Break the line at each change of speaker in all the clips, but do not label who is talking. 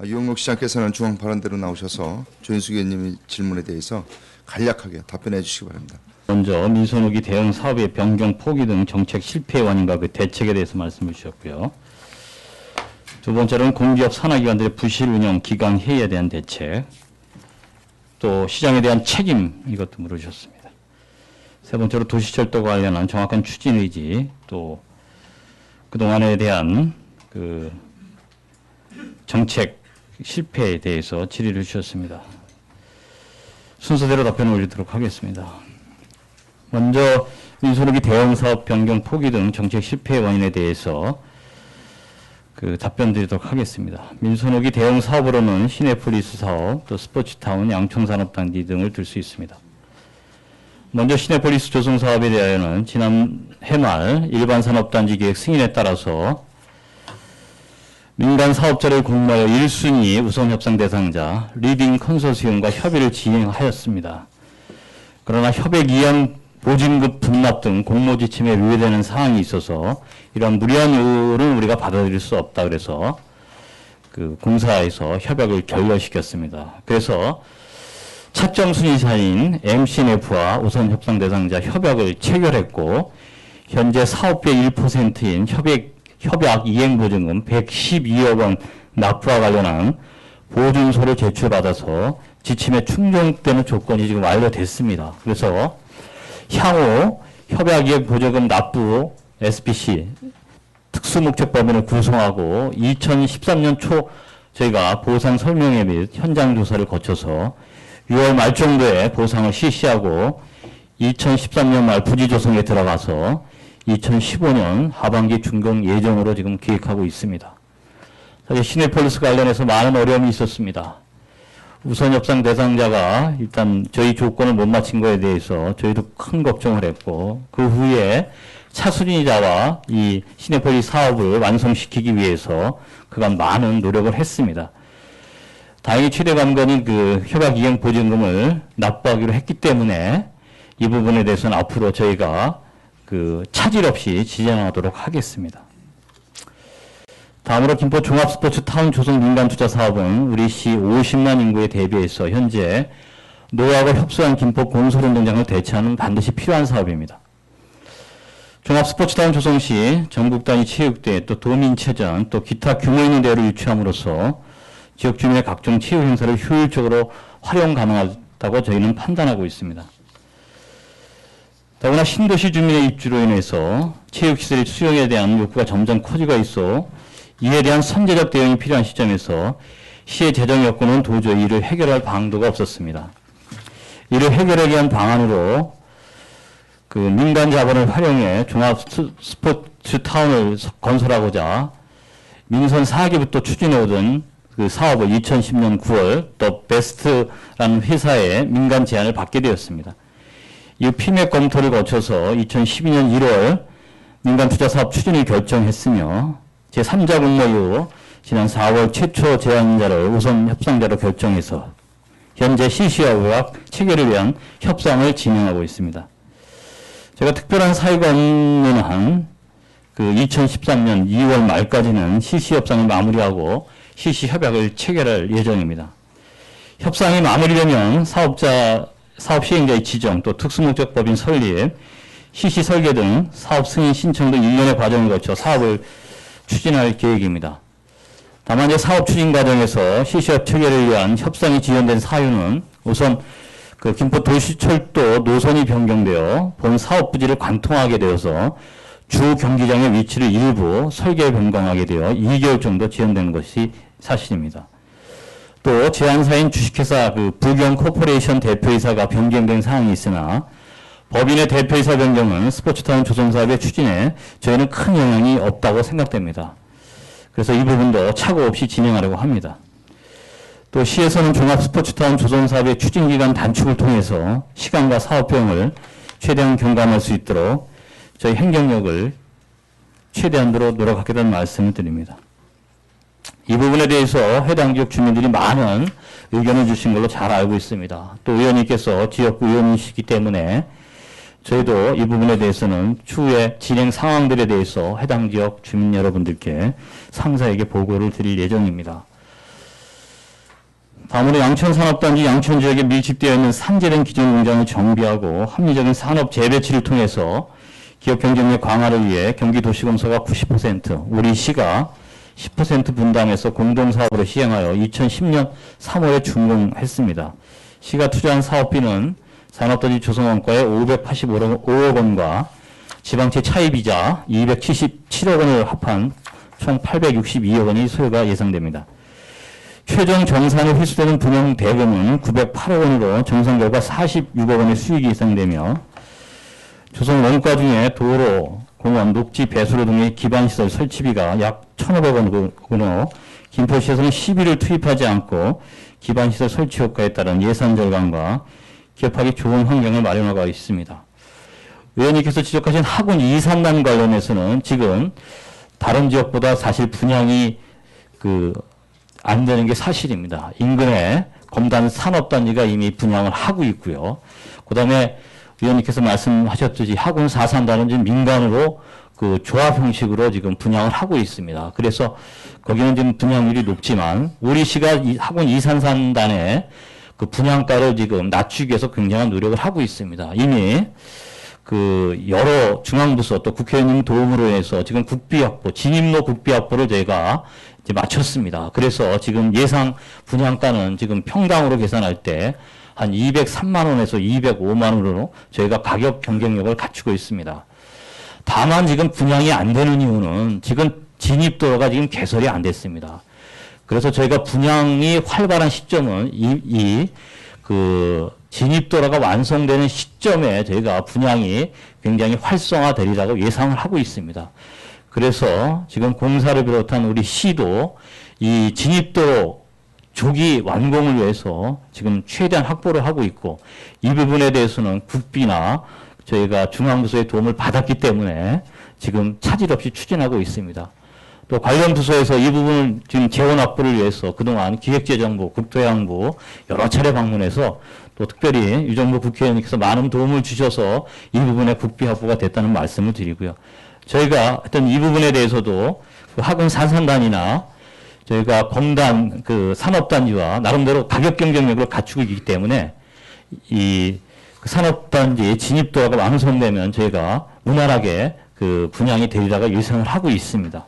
유영록 시장께서는 중앙 발언대로 나오셔서 조인숙 의원님의 질문에 대해서 간략하게 답변해 주시기 바랍니다.
먼저 민소노기 대응 사업의 변경 포기 등 정책 실패의 원인과 그 대책에 대해서 말씀을 주셨고요. 두 번째로는 공기업 산하기관들의 부실 운영 기강 해이에 대한 대책, 또 시장에 대한 책임, 이것도 물어주셨습니다. 세 번째로 도시철도 관련한 정확한 추진 의지, 또 그동안에 대한 그 정책 실패에 대해서 질의를 주셨습니다. 순서대로 답변을 올리도록 하겠습니다. 먼저 민소노기 대응 사업 변경 포기 등 정책 실패의 원인에 대해서 답변 드리도록 하겠습니다. 민소노기 대응 사업으로는 시내폴리스 사업, 또 스포츠타운, 양촌산업단지 등을 들 수 있습니다. 먼저 시내폴리스 조성 사업에 대하여는 지난 해말 일반산업단지 계획 승인에 따라서 민간 사업자를 공모하여 1순위 우선협상 대상자 리딩 컨소시엄과 협의를 진행하였습니다. 그러나 협약 이행 보증급 분납 등 공모 지침에 위배되는 사항이 있어서 이런 무리한 요구는 우리가 받아들일 수 없다 그래서 공사에서 협약을 결렬시켰습니다. 그래서 차점 순위사인 MCNF와 우선 협상 대상자 협약을 체결했고 현재 사업비의 1%인 협약 이행 보증금 112억 원 납부와 관련한 보증서를 제출받아서 지침에 충족되는 조건이 지금 완료됐습니다. 그래서 향후 협약 이행 보증금 납부 SPC 특수목적법인을 구성하고 2013년 초 저희가 보상 설명회 및 현장 조사를 거쳐서 6월 말 정도에 보상을 실시하고 2013년 말 부지 조성에 들어가서 2015년 하반기 준공 예정으로 지금 계획하고 있습니다. 사실 시내폴리스 관련해서 많은 어려움이 있었습니다. 우선 협상 대상자가 일단 저희 조건을 못 맞춘 거에 대해서 저희도 큰 걱정을 했고 그 후에 차순위자와 이 시내폴리스 사업을 완성시키기 위해서 그간 많은 노력을 했습니다. 다행히 최대 관건인 협약 이행 보증금을 납부하기로 했기 때문에 이 부분에 대해서는 앞으로 저희가 차질 없이 진행하도록 하겠습니다. 다음으로 김포 종합스포츠타운 조성 민간투자 사업은 우리 시 50만 인구에 대비해서 현재 노하우가 협소한 김포 공설운동장을 대체하는 반드시 필요한 사업입니다. 종합스포츠타운 조성 시 전국 단위 체육대, 또 도민체전, 또 기타 규모 있는 대회를 유치함으로써 지역 주민의 각종 체육 행사를 효율적으로 활용 가능하다고 저희는 판단하고 있습니다. 더구나 신도시 주민의 입주로 인해서 체육시설의 수용에 대한 욕구가 점점 커지고 있어 이에 대한 선제적 대응이 필요한 시점에서 시의 재정 여건은 도저히 이를 해결할 방도가 없었습니다. 이를 해결하기 위한 방안으로 민간 자본을 활용해 종합 스포츠타운을 건설하고자 민선 4기부터 추진해오던 사업을 2010년 9월 더 베스트라는 회사의 민간 제안을 받게 되었습니다. 이 피맥 검토를 거쳐서 2012년 1월 민간투자사업 추진을 결정했으며 제3자 공모 이후 지난 4월 최초 제안자를 우선 협상자로 결정해서 현재 실시와 의학 체결을 위한 협상을 진행하고 있습니다. 제가 특별한 사유가 없는 한 2013년 2월 말까지는 실시 협상을 마무리하고 실시 협약을 체결할 예정입니다. 협상이 마무리되면 사업 시행자의 지정, 또 특수목적법인 설립, 실시 설계 등 사업 승인 신청 등 일련의 과정을 거쳐 사업을 추진할 계획입니다. 다만 이제 사업 추진 과정에서 실시협 체결을 위한 협상이 지연된 사유는 우선 김포 도시철도 노선이 변경되어 본 사업 부지를 관통하게 되어서 주 경기장의 위치를 일부 설계 변경하게 되어 2개월 정도 지연된 것이 사실입니다. 또 제안사인 주식회사 부경 코퍼레이션 대표이사가 변경된 사항이 있으나 법인의 대표이사 변경은 스포츠타운 조성사업의 추진에 저희는 큰 영향이 없다고 생각됩니다. 그래서 이 부분도 착오 없이 진행하려고 합니다. 또 시에서는 종합스포츠타운 조성사업의 추진기간 단축을 통해서 시간과 사업비용을 최대한 경감할 수 있도록 저희 행정력을 최대한으로 노력하겠다는 말씀을 드립니다. 이 부분에 대해서 해당 지역 주민들이 많은 의견을 주신 걸로 잘 알고 있습니다. 또 의원님께서 지역구 의원이시기 때문에 저희도 이 부분에 대해서는 추후에 진행 상황들에 대해서 해당 지역 주민 여러분들께 상사에게 보고를 드릴 예정입니다. 다음으로 양천산업단지 양천 지역에 밀집되어 있는 산재된 기존 공장을 정비하고 합리적인 산업 재배치를 통해서 기업 경쟁력 강화를 위해 경기도시공사가 90%, 우리 시가 10% 분담해서 공동사업으로 시행하여 2010년 3월에 준공했습니다. 시가 투자한 사업비는 산업단지 조성원가에 585억 원과 지방채 차입이자 277억 원을 합한 총 862억 원이 소요가 예상됩니다. 최종 정산에 회수되는 분양 대금은 908억 원으로 정산 결과 46억 원의 수익이 예상되며 조성 원가 중에 도로, 공원, 녹지, 배수로 등의 기반시설 설치비가 약 1,500억 원으로 김포시에서는 시비를 투입하지 않고 기반시설 설치 효과에 따른 예산 절감과 기업하기 좋은 환경을 마련하고 있습니다. 의원님께서 지적하신 학원 2, 3단 관련해서는 지금 다른 지역보다 사실 분양이 안 되는 게 사실입니다. 인근에 검단 산업단지가 이미 분양을 하고 있고요. 그 다음에 위원님께서 말씀하셨듯이 학원 4산단은 지금 민간으로 조합 형식으로 지금 분양을 하고 있습니다. 그래서 거기는 지금 분양률이 높지만 우리 시가 학원 2, 3산단의 분양가를 지금 낮추기 위해서 굉장한 노력을 하고 있습니다. 이미 여러 중앙부서 또 국회의원님 도움으로 해서 지금 국비 확보, 진입로 국비 확보를 저희가 이제 마쳤습니다. 그래서 지금 예상 분양가는 지금 평당으로 계산할 때 한 203만 원에서 205만 원으로 저희가 가격 경쟁력을 갖추고 있습니다. 다만 지금 분양이 안 되는 이유는 지금 진입도로가 지금 개설이 안 됐습니다. 그래서 저희가 분양이 활발한 시점은 진입도로가 완성되는 시점에 저희가 분양이 굉장히 활성화되리라고 예상을 하고 있습니다. 그래서 지금 공사를 비롯한 우리 시도 이 진입도로 조기 완공을 위해서 지금 최대한 확보를 하고 있고 이 부분에 대해서는 국비나 저희가 중앙부서의 도움을 받았기 때문에 지금 차질 없이 추진하고 있습니다. 또 관련 부서에서 이 부분을 지금 재원 확보를 위해서 그동안 기획재정부, 국토해양부 여러 차례 방문해서 또 특별히 유정부 국회의원님께서 많은 도움을 주셔서 이 부분에 국비 확보가 됐다는 말씀을 드리고요. 저희가 하여튼 이 부분에 대해서도 학원 산산단이나 저희가 검단 산업단지와 나름대로 가격 경쟁력을 갖추고 있기 때문에 이 산업단지 진입도가 완성되면 저희가 무난하게 분양이 되리라고 예상을 하고 있습니다.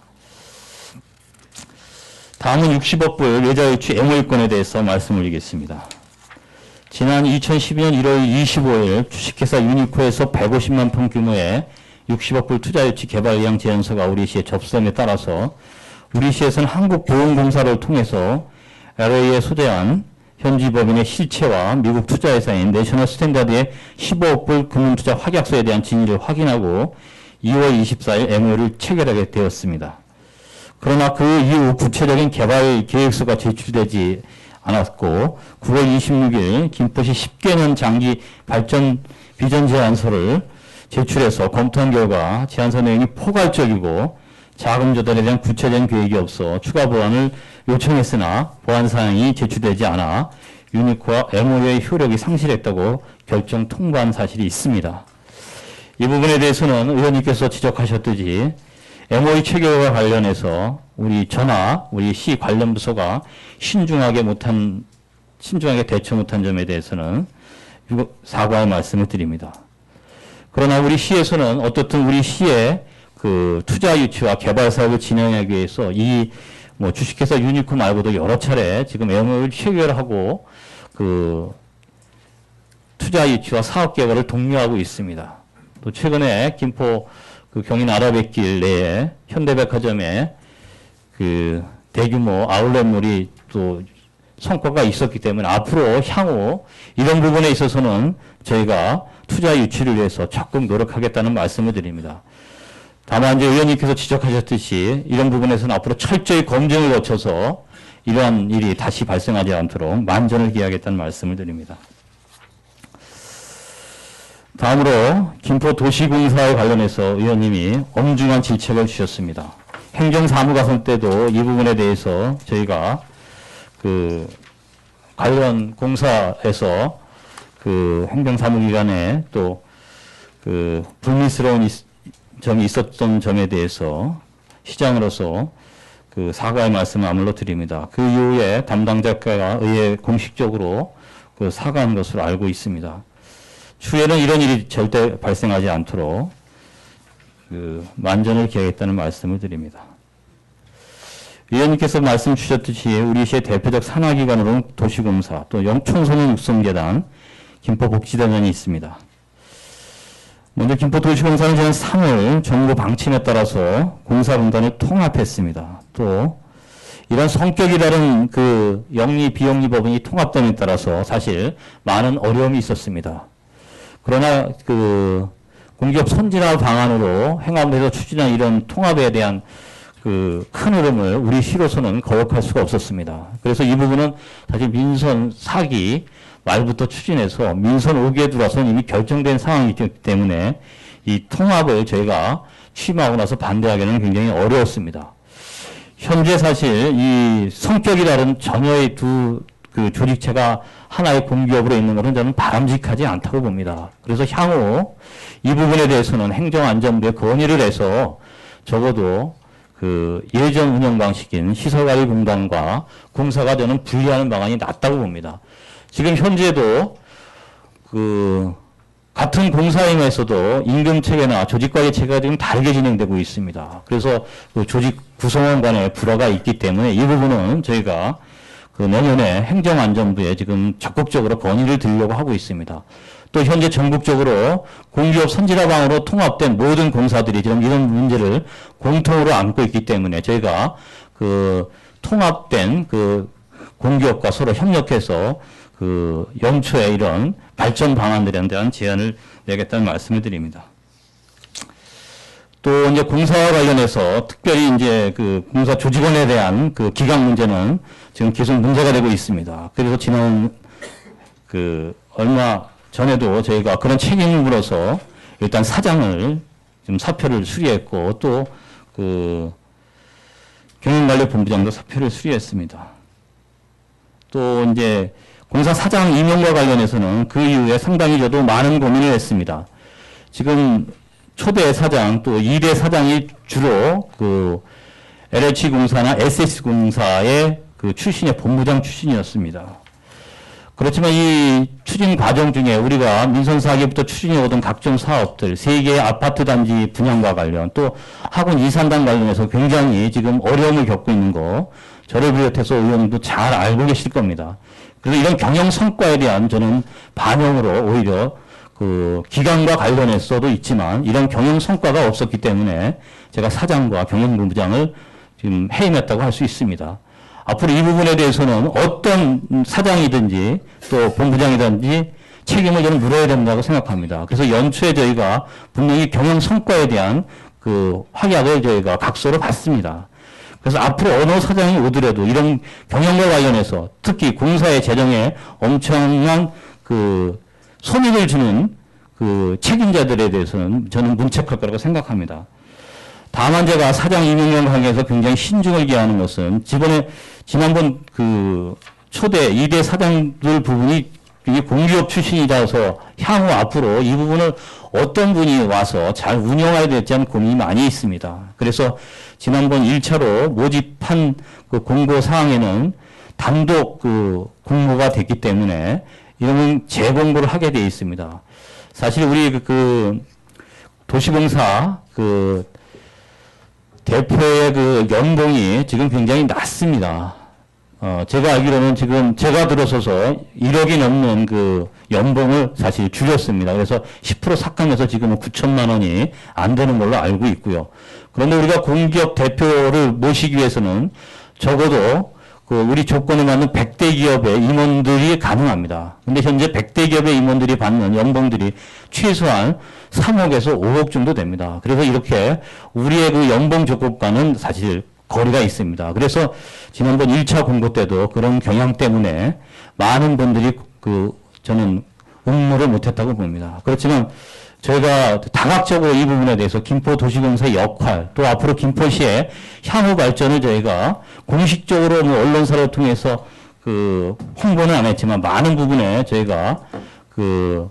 다음은 60억 불 외자유치 MOU권에 대해서 말씀드리겠습니다. 지난 2012년 1월 25일 주식회사 유니코에서 150만 평 규모의 60억 불 투자유치 개발 의향 제안서가 우리 시에 접수됨에 따라서 우리 시에서는 한국보험공사를 통해서 LA에 소재한 현지 법인의 실체와 미국 투자회사인 내셔널 스탠다드의 15억 불 금융투자 확약서에 대한 진위를 확인하고 2월 24일 MOU를 체결하게 되었습니다. 그러나 그 이후 구체적인 개발 계획서가 제출되지 않았고 9월 26일 김포시 10개년 장기 발전 비전 제안서를 제출해서 검토한 결과 제안서 내용이 포괄적이고 자금 조달에 대한 구체적인 계획이 없어 추가 보완을 요청했으나 보완 사항이 제출되지 않아 유니코와 MOU의 효력이 상실했다고 결정 통보한 사실이 있습니다. 이 부분에 대해서는 의원님께서 지적하셨듯이 MOU 체결과 관련해서 우리 시 관련 부서가 신중하게 대처 못한 점에 대해서는 사과의 말씀을 드립니다. 그러나 우리 시에서는 어떻든 우리 시의 투자 유치와 개발 사업을 진행하기 위해서 주식회사 유니코 말고도 여러 차례 지금 MOU를 체결하고 투자 유치와 사업 개발을 독려하고 있습니다. 또 최근에 김포 경인 아라뱃길 내에 현대백화점에 대규모 아울렛몰이 또 성과가 있었기 때문에 앞으로 향후 이런 부분에 있어서는 저희가 투자 유치를 위해서 적극 노력하겠다는 말씀을 드립니다. 다만 이제 의원님께서 지적하셨듯이 이런 부분에서는 앞으로 철저히 검증을 거쳐서 이러한 일이 다시 발생하지 않도록 만전을 기하겠다는 말씀을 드립니다. 다음으로 김포도시공사에 관련해서 의원님이 엄중한 질책을 주셨습니다. 행정사무과정 때도 이 부분에 대해서 저희가 관련 공사에서 행정사무기관에 또 불미스러운 점이 있었던 점에 대해서 시장으로서 그 사과의 말씀을 아물러 드립니다. 그 이후에 담당자가 의회 공식적으로 그 사과한 것으로 알고 있습니다. 추후에는 이런 일이 절대 발생하지 않도록 그 만전을 기하겠다는 말씀을 드립니다. 위원님께서 말씀 주셨듯이 우리 시의 대표적 산하기관으로는 도시공사, 또 청소년 육성재단, 김포복지단이 있습니다. 먼저 김포도시공사는 지난 3월 정부 방침에 따라서 공사분단을 통합했습니다. 또 이런 성격이 다른 그 영리 비영리 법인이 통합됨에 따라서 사실 많은 어려움이 있었습니다. 그러나 그 공기업 선진화 방안으로 행안부에서 추진한 이런 통합에 대한 그 큰 흐름을 우리 시로서는 거역할 수가 없었습니다. 그래서 이 부분은 사실 민선 4기 말부터 추진해서 민선 5기에 들어와서는 이미 결정된 상황이기 때문에 이 통합을 저희가 취임하고 나서 반대하기는 굉장히 어려웠습니다. 현재 사실 이 성격이 다른 전혀의 두 그 조직체가 하나의 공기업으로 있는 것은 저는 바람직하지 않다고 봅니다. 그래서 향후 이 부분에 대해서는 행정안전부에 건의를 해서 적어도 그 예전 운영 방식인 시설관리 분담과 공사가 저는 분리하는 방안이 낫다고 봅니다. 지금 현재도 그 같은 공사임에서도 임금 체계나 조직관리 체계가 지금 다르게 진행되고 있습니다. 그래서 그 조직 구성원 간의 불화가 있기 때문에 이 부분은 저희가 그 내년에 행정안전부에 지금 적극적으로 건의를 드리려고 하고 있습니다. 또 현재 전국적으로 공기업 선진화 방으로 통합된 모든 공사들이 지금 이런 문제를 공통으로 안고 있기 때문에 저희가 그 통합된 그 공기업과 서로 협력해서 그 연초에 이런 발전 방안들에 대한 제안을 내겠다는 말씀을 드립니다. 또 이제 공사와 관련해서 특별히 이제 그 공사 조직원에 대한 그 기강 문제는 지금 계속 문제가 되고 있습니다. 그래서 지난 그 얼마 전에도 저희가 그런 책임을 물어서 일단 사장을 좀 사표를 수리했고 또 그 경영관리본부장도 사표를 수리했습니다. 또 이제 공사 사장 임명과 관련해서는 그 이후에 상당히 저도 많은 고민을 했습니다. 지금 초대 사장 또 2대 사장이 주로 그 LH공사나 SS공사의 그 출신의 본부장 출신이었습니다. 그렇지만 이 추진 과정 중에 우리가 민선4기부터 추진해 오던 각종 사업들, 3개의 아파트 단지 분양과 관련, 또 학원 이산단 관련해서 굉장히 지금 어려움을 겪고 있는 거, 저를 비롯해서 의원님도 잘 알고 계실 겁니다. 그래서 이런 경영 성과에 대한 저는 반영으로 오히려 그 기간과 관련해서도 있지만 이런 경영 성과가 없었기 때문에 제가 사장과 경영본부장을 지금 해임했다고 할 수 있습니다. 앞으로 이 부분에 대해서는 어떤 사장이든지 또 본부장이든지 책임을 저는 물어야 된다고 생각합니다. 그래서 연초에 저희가 분명히 경영 성과에 대한 그 확약을 저희가 각서로 받습니다. 그래서 앞으로 어느 사장이 오더라도 이런 경영과 관련해서 특히 공사의 재정에 엄청난 그 손익을 주는 그 책임자들에 대해서는 저는 문책할 거라고 생각합니다. 다만 제가 사장 임명령 관계에서 굉장히 신중을 기하는 것은 지난번 그 초대 2대 사장들 부분이 공기업 출신이라서 향후 앞으로 이 부분을 어떤 분이 와서 잘 운영해야 될지 하는 고민이 많이 있습니다. 그래서 지난번 1차로 모집한 그 공고 사항에는 단독 그 공모가 됐기 때문에 이러면 재공고를 하게 되어 있습니다. 사실 우리 그 도시공사 그 대표의 그 연봉이 지금 굉장히 낮습니다. 제가 알기로는 지금 제가 들어서서 1억이 넘는 그 연봉을 사실 줄였습니다. 그래서 10% 삭감해서 지금은 9천만 원이 안 되는 걸로 알고 있고요. 그런데 우리가 공기업 대표를 모시기 위해서는 적어도 그 우리 조건에 맞는 100대 기업의 임원들이 가능합니다. 근데 현재 100대 기업의 임원들이 받는 연봉들이 최소한 3억에서 5억 정도 됩니다. 그래서 이렇게 우리의 그 연봉 조건과는 사실 거리가 있습니다. 그래서 지난번 1차 공고 때도 그런 경향 때문에 많은 분들이 저는 응모를 못했다고 봅니다. 그렇지만 저희가 다각적으로 이 부분에 대해서 김포도시공사의 역할, 또 앞으로 김포시의 향후 발전을 저희가 공식적으로 뭐 언론사를 통해서 그 홍보는 안 했지만 많은 부분에 저희가 그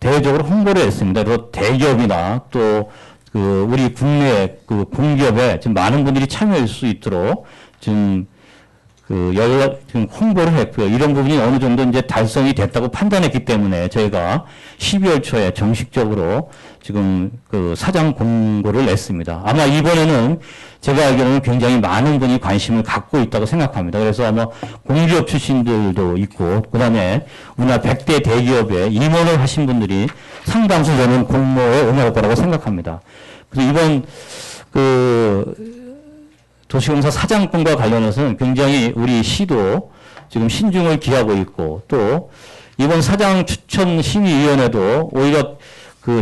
대외적으로 홍보를 했습니다. 그리고 대기업이나 또 우리 국내 공기업에 지금 많은 분들이 참여할 수 있도록 지금 지금 홍보를 했고요. 이런 부분이 어느 정도 이제 달성이 됐다고 판단했기 때문에 저희가 12월 초에 정식적으로 지금 사장 공고를 냈습니다. 아마 이번에는 제가 알기로는 굉장히 많은 분이 관심을 갖고 있다고 생각합니다. 그래서 아마 공기업 출신들도 있고, 그 다음에 우리나라 100대 대기업에 임원을 하신 분들이 상당수 저는 공모에 응할 거라고 생각합니다. 그래서 이번 도시공사 사장권과 관련해서는 굉장히 우리 시도 지금 신중을 기하고 있고, 또 이번 사장 추천 심의위원회도 오히려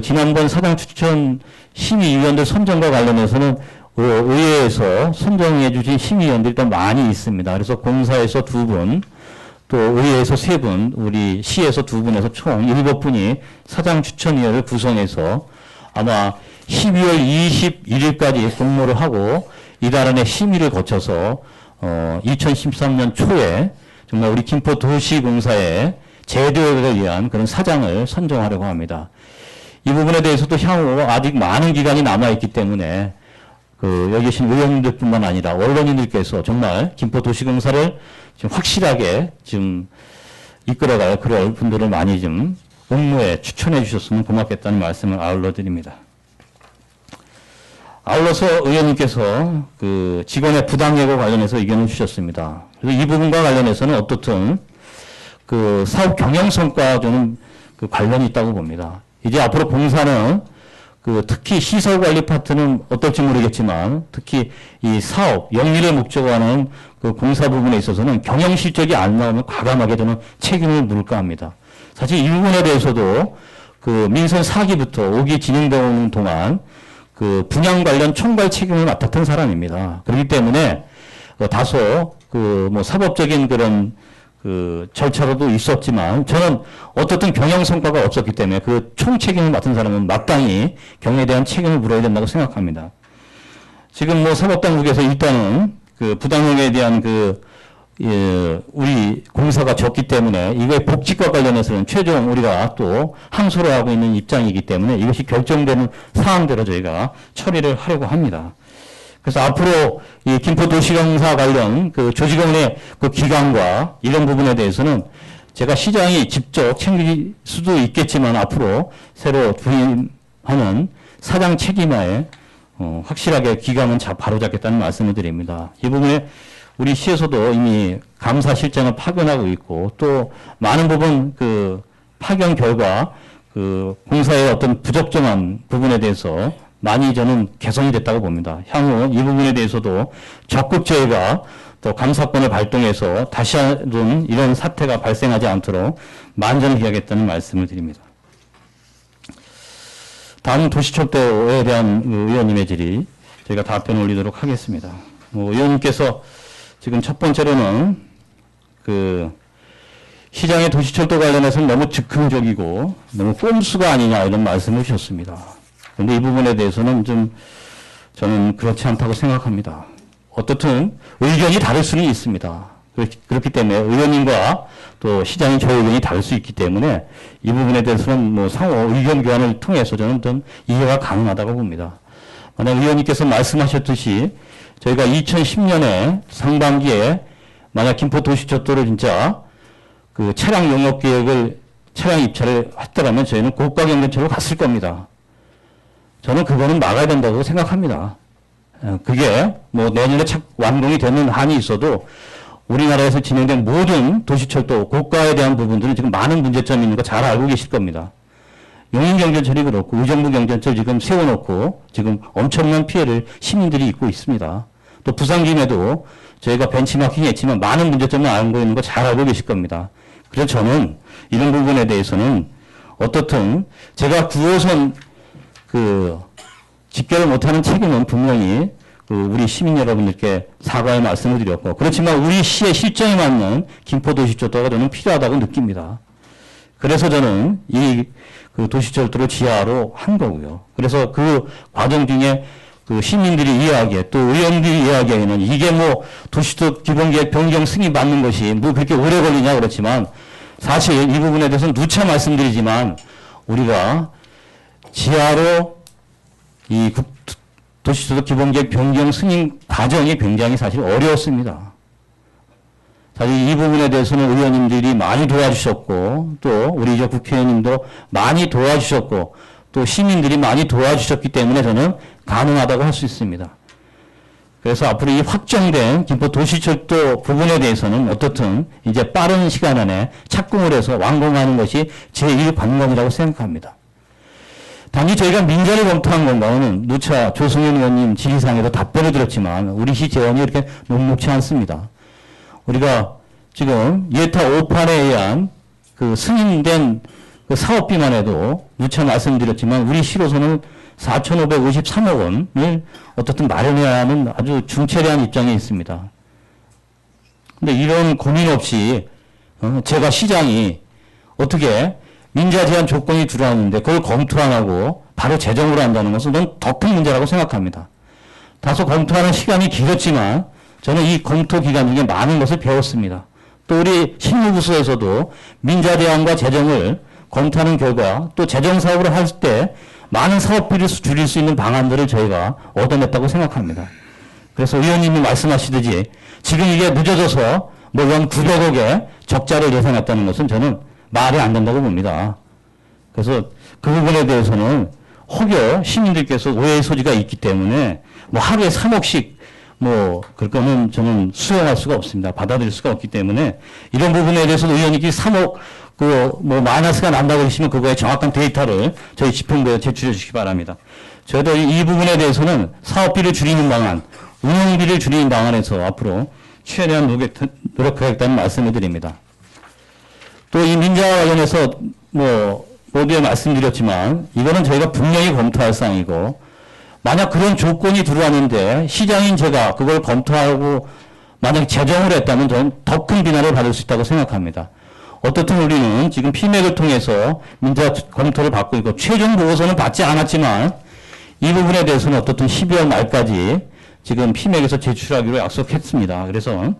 지난번 사장 추천 심의위원들 선정과 관련해서는 의회에서 선정해 주신 심의위원들이 또 많이 있습니다. 그래서 공사에서 2분, 또 의회에서 3분, 우리 시에서 2분에서 총 7분이 사장 추천위원회를 구성해서 아마 12월 21일까지 공모를 하고 이달 안에 심의를 거쳐서 2013년 초에 정말 우리 김포도시공사의 제도를 위한 그런 사장을 선정하려고 합니다. 이 부분에 대해서도 향후 아직 많은 기간이 남아있기 때문에 여기 계신 의원님들뿐만 아니라 언론인들께서 정말 김포도시공사를 지금 확실하게 지금 이끌어갈 그럴 분들을 많이 좀 공모에 추천해 주셨으면 고맙겠다는 말씀을 아울러 드립니다. 아울러서 의원님께서 직원의 부당예고 관련해서 의견을 주셨습니다. 그래서 이 부분과 관련해서는 어떻든 사업 경영성과 저는 관련이 있다고 봅니다. 이제 앞으로 공사는 특히 시설관리 파트는 어떨지 모르겠지만 특히 이 사업, 영리를 목적으로 하는 공사 부분에 있어서는 경영 실적이 안 나오면 과감하게 저는 책임을 물을까 합니다. 사실 이 부분에 대해서도 민선 4기부터 5기 진행되는 동안 분양 관련 총괄 책임을 맡았던 사람입니다. 그렇기 때문에 다소 뭐 사법적인 그런 절차로도 있었지만 저는 어떻든 경영 성과가 없었기 때문에 총 책임을 맡은 사람은 마땅히 경영에 대한 책임을 물어야 된다고 생각합니다. 지금 뭐 사법당국에서 일단은 부당행위에 대한 우리 공사가 적기 때문에 이거의 복직과 관련해서는 최종 우리가 또 항소를 하고 있는 입장이기 때문에 이것이 결정되는 사항대로 저희가 처리를 하려고 합니다. 그래서 앞으로 이 김포도시공사 관련 조직원의 기간과 이런 부분에 대해서는 제가 시장이 직접 챙길 수도 있겠지만 앞으로 새로 부임하는 사장 책임하에 확실하게 기간은 바로잡겠다는 말씀을 드립니다. 이 부분에 우리 시에서도 이미 감사실장을 파견하고 있고 또 많은 부분 파견 결과 공사의 어떤 부적정한 부분에 대해서 많이 저는 개선이 됐다고 봅니다. 향후 이 부분에 대해서도 적극 저희가 또 감사권을 발동해서 다시 한번 이런 사태가 발생하지 않도록 만전을 기하겠다는 말씀을 드립니다. 다음 도시철도에 대한 의원님의 질의 저희가 답변을 올리도록 하겠습니다. 의원님께서 지금 첫 번째로는 시장의 도시철도 관련해서는 너무 즉흥적이고 너무 꼼수가 아니냐 이런 말씀을 주셨습니다. 그런데 이 부분에 대해서는 좀 저는 그렇지 않다고 생각합니다. 어떻든 의견이 다를 수는 있습니다. 그렇기 때문에 의원님과 또 시장의 저의 의견이 다를 수 있기 때문에 이 부분에 대해서는 뭐 상호 의견 교환을 통해서 저는 좀 이해가 가능하다고 봅니다. 만약 의원님께서 말씀하셨듯이 저희가 2010년에 상반기에 만약 김포도시철도를 진짜 차량 용역 계획을 차량 입찰을 했더라면 저희는 고가 경전철로 갔을 겁니다. 저는 그거는 막아야 된다고 생각합니다. 그게 뭐 내년에 완공이 되는 한이 있어도 우리나라에서 진행된 모든 도시철도 고가에 대한 부분들은 지금 많은 문제점이 있는 거 잘 알고 계실 겁니다. 용인경전철이 그렇고 의정부 경전철 지금 세워놓고 지금 엄청난 피해를 시민들이 입고 있습니다. 또 부산김에도 저희가 벤치마킹 했지만 많은 문제점을 알고 있는 거 잘 알고 계실 겁니다. 그래서 저는 이런 부분에 대해서는 어떻든 제가 9호선 집결을 못하는 책임은 분명히 우리 시민 여러분들께 사과의 말씀을 드렸고 그렇지만 우리 시의 실정에 맞는 김포도시철도가 저는 필요하다고 느낍니다. 그래서 저는 이 도시철도를 지하로 한 거고요. 그래서 그 과정 중에 시민들이 이해하기에 또 의원들이 이해하기에는 이게 뭐 도시철도 기본계획 변경 승인 받는 것이 뭐 그렇게 오래 걸리냐 그렇지만 사실 이 부분에 대해서는 누차 말씀드리지만 우리가 지하로 이 도시주도 기본계획 변경 승인 과정이 굉장히 사실 어려웠습니다. 사실 이 부분에 대해서는 의원님들이 많이 도와주셨고, 또 우리 저 국회의원님도 많이 도와주셨고, 또 시민들이 많이 도와주셨기 때문에 저는 가능하다고 할 수 있습니다. 그래서 앞으로 이 확정된 김포 도시철도 부분에 대해서는 어떻든 이제 빠른 시간 안에 착공을 해서 완공하는 것이 제1관건이라고 생각합니다. 단지 저희가 민자를 검토한 건가는 누차 조승현 의원님 질의사항에도 답변을 드렸지만 우리 시 재원이 이렇게 녹록치 않습니다. 우리가 지금 예타 5판에 의한 그 승인된 그 사업비만 해도 누차 말씀드렸지만 우리 시로서는 4,553억 원을 어떻든 마련해야 하는 아주 중체대한 입장에 있습니다. 근데 이런 고민 없이 제가 시장이 어떻게 민자 제한 조건이 들어왔는데 그걸 검토 안 하고 바로 재정으로 한다는 것은 더 큰 문제라고 생각합니다. 다소 검토하는 시간이 길었지만 저는 이 검토 기간 중에 많은 것을 배웠습니다. 또 우리 실무부서에서도 민자 제한과 재정을 검토하는 결과 또 재정 사업을 할 때 많은 사업비를 줄일 수 있는 방안들을 저희가 얻어냈다고 생각합니다. 그래서 의원님이 말씀하시듯이 지금 이게 늦어져서 뭐 연 900억의 적자를 예상했다는 것은 저는 말이 안 된다고 봅니다. 그래서 그 부분에 대해서는 혹여 시민들께서 오해의 소지가 있기 때문에 뭐 하루에 3억씩 뭐 그럴 거는 저는 수용할 수가 없습니다. 받아들일 수가 없기 때문에 이런 부분에 대해서 의원님이 3억 그 뭐 마이너스가 난다고 하시면 그거에 정확한 데이터를 저희 집행부에 제출해 주시기 바랍니다. 저희도 이 부분에 대해서는 사업비를 줄이는 방안, 운영비를 줄이는 방안에서 앞으로 최대한 노력하겠다는 말씀을 드립니다. 또 이 민자와 관련해서 뭐 모두에 말씀드렸지만 이거는 저희가 분명히 검토할 사항이고 만약 그런 조건이 들어왔는데 시장인 제가 그걸 검토하고 만약 재정을 했다면 저는 더 큰 비난을 받을 수 있다고 생각합니다. 어떻든 우리는 지금 피맥을 통해서 민자 검토를 받고 있고 최종 보고서는 받지 않았지만 이 부분에 대해서는 어떻든 12월 말까지 지금 피맥에서 제출하기로 약속했습니다. 그래서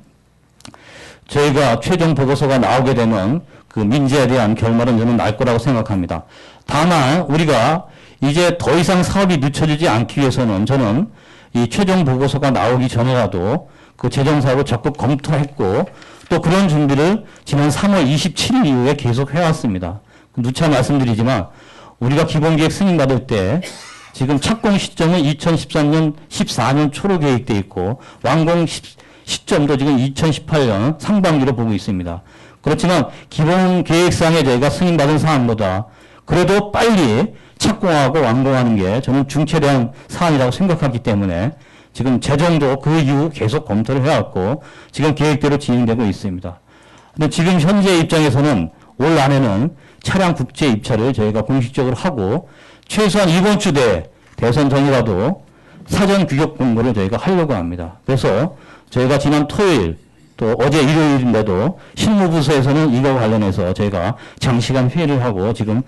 저희가 최종 보고서가 나오게 되면 그 민자에 대한 결말은 저는 날 거라고 생각합니다. 다만 우리가 이제 더 이상 사업이 늦춰지지 않기 위해서는 저는 이 최종 보고서가 나오기 전에라도 그 재정 사업을 적극 검토했고 또 그런 준비를 지난 3월 27일 이후에 계속 해왔습니다. 누차 말씀드리지만 우리가 기본계획 승인받을 때 지금 착공 시점은 2013년, 14년 초로 계획되어 있고 완공 시점도 지금 2018년 상반기로 보고 있습니다. 그렇지만 기본계획상에 저희가 승인받은 사안보다 그래도 빨리 착공하고 완공하는 게 저는 중체대한 사안이라고 생각하기 때문에 지금 재정도 그 이후 계속 검토를 해왔고 지금 계획대로 진행되고 있습니다. 근데 지금 현재 입장에서는 올 안에는 차량 국제 입찰을 저희가 공식적으로 하고 최소한 이번 주 내에 대선 전이라도 사전 규격 공고를 저희가 하려고 합니다. 그래서 저희가 지난 토요일 또 어제 일요일인데도 실무부서에서는 이거 관련해서 저희가 장시간 회의를 하고 지금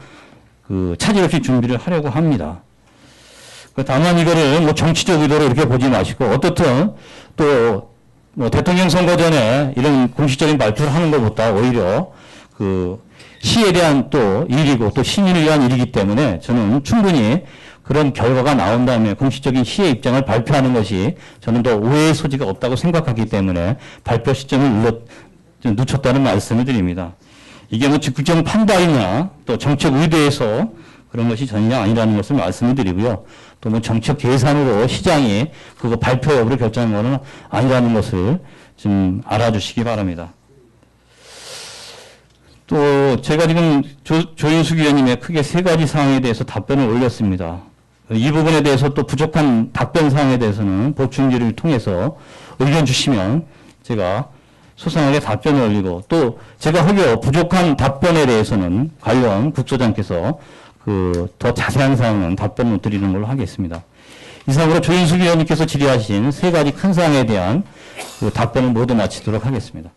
그 차질 없이 준비를 하려고 합니다. 다만 이거를 뭐 정치적 의도로 이렇게 보지 마시고 어떻든 또 뭐 대통령 선거 전에 이런 공식적인 발표를 하는 것보다 오히려 그 시에 대한 또 일이고 또 시민을 위한 일이기 때문에 저는 충분히 그런 결과가 나온 다음에 공식적인 시의 입장을 발표하는 것이 저는 더 오해의 소지가 없다고 생각하기 때문에 발표 시점을 늦췄다는 말씀을 드립니다. 이게 뭐 직구적 판단이나 또 정책 의도에서 그런 것이 전혀 아니라는 것을 말씀을 드리고요. 또 뭐 정책 계산으로 시장이 그거 발표 여부를 결정한 것은 아니라는 것을 좀 알아주시기 바랍니다. 또 제가 지금 조인숙 위원님의 크게 세 가지 사항에 대해서 답변을 올렸습니다. 이 부분에 대해서 또 부족한 답변 사항에 대해서는 보충지를 통해서 의견 주시면 제가 소상하게 답변을 올리고 또 제가 혹여 부족한 답변에 대해서는 관련 국소장께서 그 더 자세한 사항은 답변을 드리는 걸로 하겠습니다. 이상으로 조인숙 위원님께서 질의하신 세 가지 큰 사항에 대한 그 답변을 모두 마치도록 하겠습니다.